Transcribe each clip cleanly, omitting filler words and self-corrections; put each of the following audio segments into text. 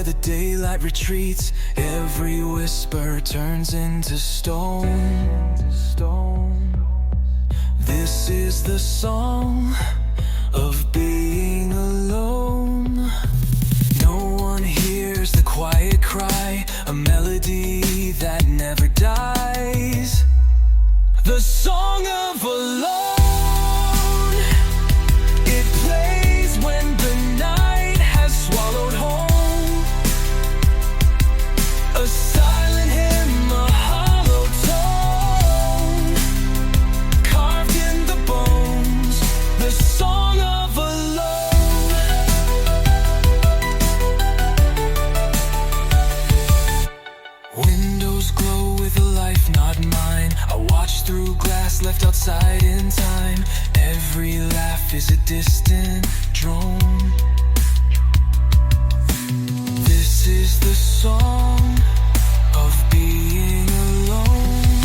where the daylight retreats, every whisper turns into stone. This is the song of being alone. No one hears the quiet cry, a melody that never dies. The song of alone. It plays when the night has swallowed home. A silent hymn, a hollow tone, carved in the bones. The song of alone. Windows glow with a life not mine. I watch through glass left outside in time. Every laugh is a distant drone. This is the song of being alone.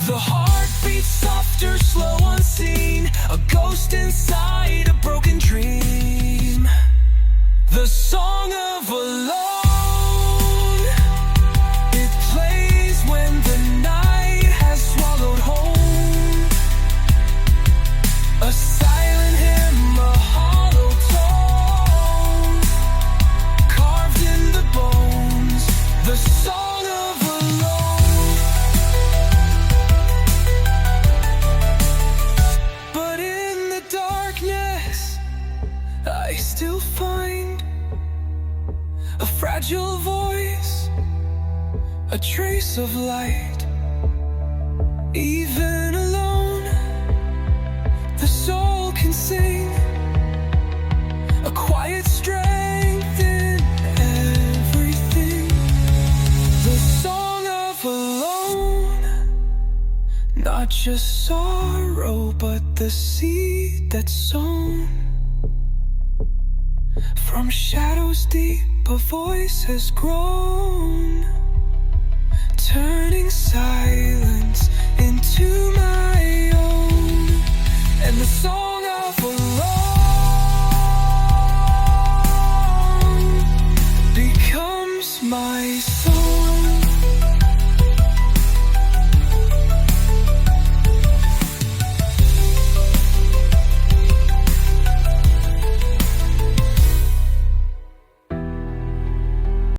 The heart beats softer, slow, unseen. A ghost inside a broken dream. The song of alone. It plays when the night has swallowed home. A silent hymn, a hollow tone, carved in the bones. The song of alone. But in the darkness, I still find a fragile voice, a trace of light. Even alone, the soul can sing a quiet strength in everything. The song of alone, not just sorrow, but the seed that's sown. From shadows deep, a voice has grown, turning silence into my own. And the song of alone becomes my song.